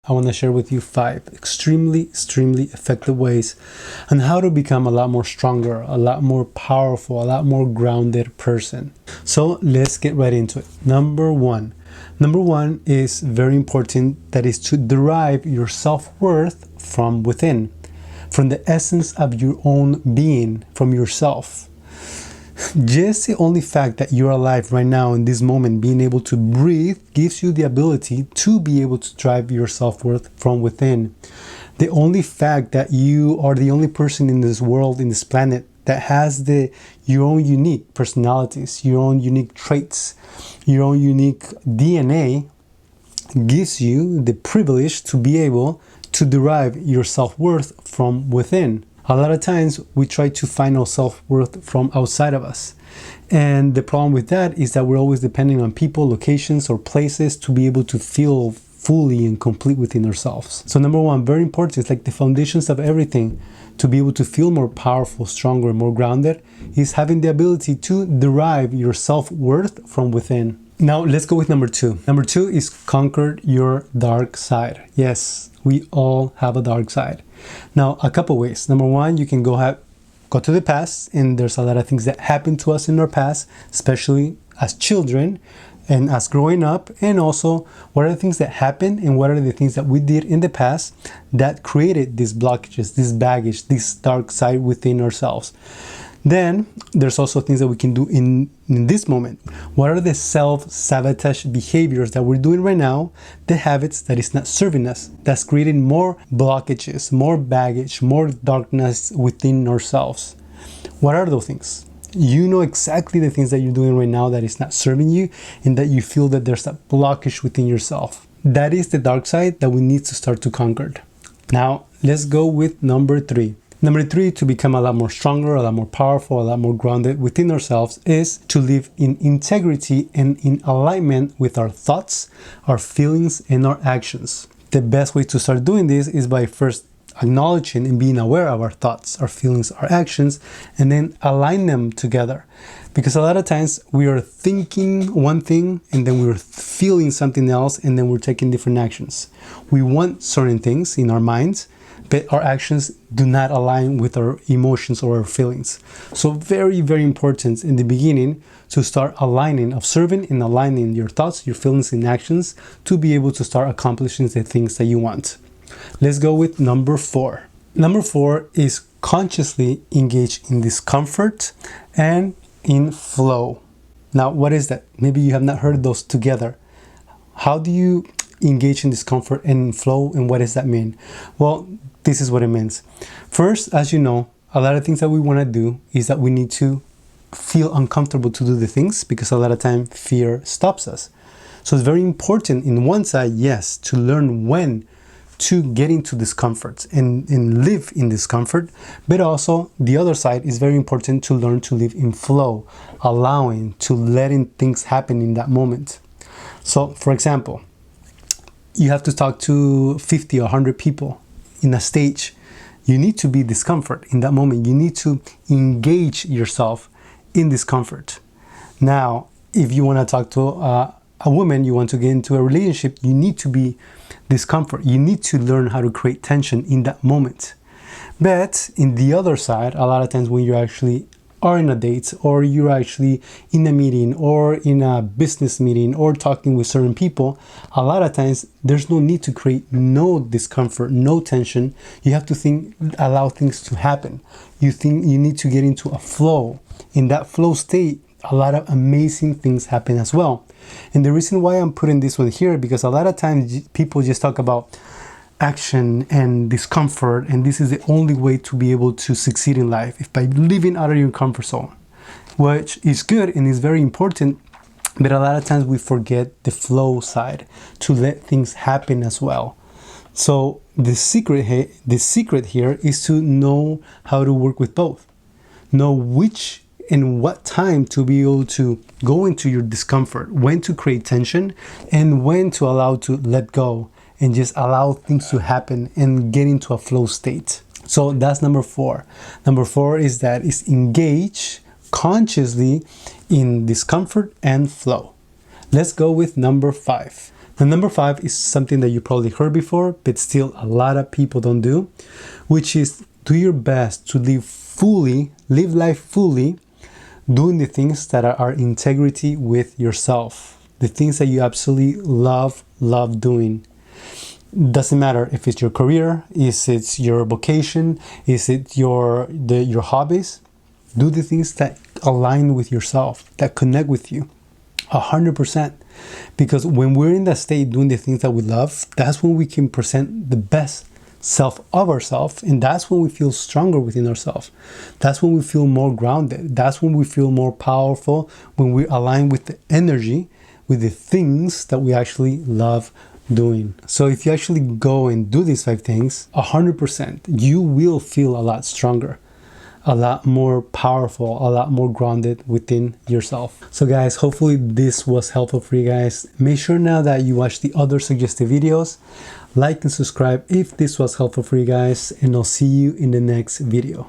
I want to share with you 5 extremely effective ways on how to become a lot more stronger, a lot more powerful, a lot more grounded person. So let's get right into it. Number one is very important, that is to derive your self-worth from within, from the essence of your own being, from yourself. Just the only fact that you're alive right now in this moment, being able to breathe, gives you the ability to be able to drive your self-worth from within. The only fact that you are the only person in this world, in this planet, that has your own unique personalities, your own unique traits, your own unique DNA, gives you the privilege to be able to derive your self-worth from within. A lot of times we try to find our self-worth from outside of us. And the problem with that is that we're always depending on people, locations, or places to be able to feel fully and complete within ourselves. So number one, very important, it's like the foundations of everything to be able to feel more powerful, stronger, more grounded, is having the ability to derive your self-worth from within. Now let's go with number 2. Number 2 is conquer your dark side. Yes, we all have a dark side. Now, a couple ways. Number one, you can go to the past, and there's a lot of things that happened to us in our past, especially as children and as growing up, and also what are the things that happened and what are the things that we did in the past that created these blockages, this baggage, this dark side within ourselves. Then there's also things that we can do in this moment. What are the self-sabotage behaviors that we're doing right now, the habits that is not serving us, that's creating more blockages, more baggage, more darkness within ourselves? What are those things? You know exactly the things that you're doing right now that is not serving you, and that you feel that there's a blockage within yourself. That is the dark side that we need to start to conquer. Now let's go with number 3. Number 3, to become a lot more stronger, a lot more powerful, a lot more grounded within ourselves, is to live in integrity and in alignment with our thoughts, our feelings, and our actions. The best way to start doing this is by first acknowledging and being aware of our thoughts, our feelings, our actions, and then align them together. Because a lot of times we are thinking one thing and then we're feeling something else, and then we're taking different actions. We want certain things in our minds, but our actions do not align with our emotions or our feelings. So very important in the beginning to start observing and aligning your thoughts, your feelings, and actions to be able to start accomplishing the things that you want. Let's go with number 4. Number 4 is consciously engage in discomfort and in flow. Now, what is that? Maybe you have not heard those together. How do you engage in discomfort and in flow, and what does that mean? Well, this is what it means. First, as you know, a lot of things that we want to do is that we need to feel uncomfortable to do the things, because a lot of time fear stops us. So it's very important in one side, yes, to learn when to get into discomfort and live in discomfort, but also the other side is very important to learn to live in flow, allowing, to letting things happen in that moment. So for example, you have to talk to 50 or 100 people in a stage. You need to be discomfort in that moment. You need to engage yourself in discomfort. Now, if you want to talk to a woman, you want to get into a relationship, you need to be discomfort. You need to learn how to create tension in that moment. But in the other side, a lot of times when you actually are in a date, or you're actually in a meeting or in a business meeting or talking with certain people, a lot of times there's no need to create no discomfort, no tension. You have to allow things to happen. You need to get into a flow. In that flow state, a lot of amazing things happen as well. And the reason why I'm putting this one here, because a lot of times people just talk about action and discomfort, and this is the only way to be able to succeed in life, if by living out of your comfort zone, which is good and is very important, but a lot of times we forget the flow side, to let things happen as well. So the secret here is to know how to work with both, know which and what time to be able to go into your discomfort, when to create tension, and when to allow to let go and just allow things to happen and get into a flow state. So that's number 4. Number 4 is engage consciously in discomfort and flow. Let's go with number 5. And number 5 is something that you probably heard before, but still a lot of people don't do, which is do your best to live life fully, doing the things that are integrity with yourself, the things that you absolutely love doing. Doesn't matter if it's your career, is it your vocation, is it your hobbies. Do the things that align with yourself, that connect with you 100%. Because when we're in that state doing the things that we love, that's when we can present the best self of ourselves, and that's when we feel stronger within ourselves. That's when we feel more grounded. That's when we feel more powerful, when we align with the energy, with the things that we actually love doing. So if you actually go and do these 5 things, 100%, you will feel a lot stronger, a lot more powerful, a lot more grounded within yourself. So guys, hopefully this was helpful for you guys. Make sure now that you watch the other suggested videos, like and subscribe if this was helpful for you guys, and I'll see you in the next video.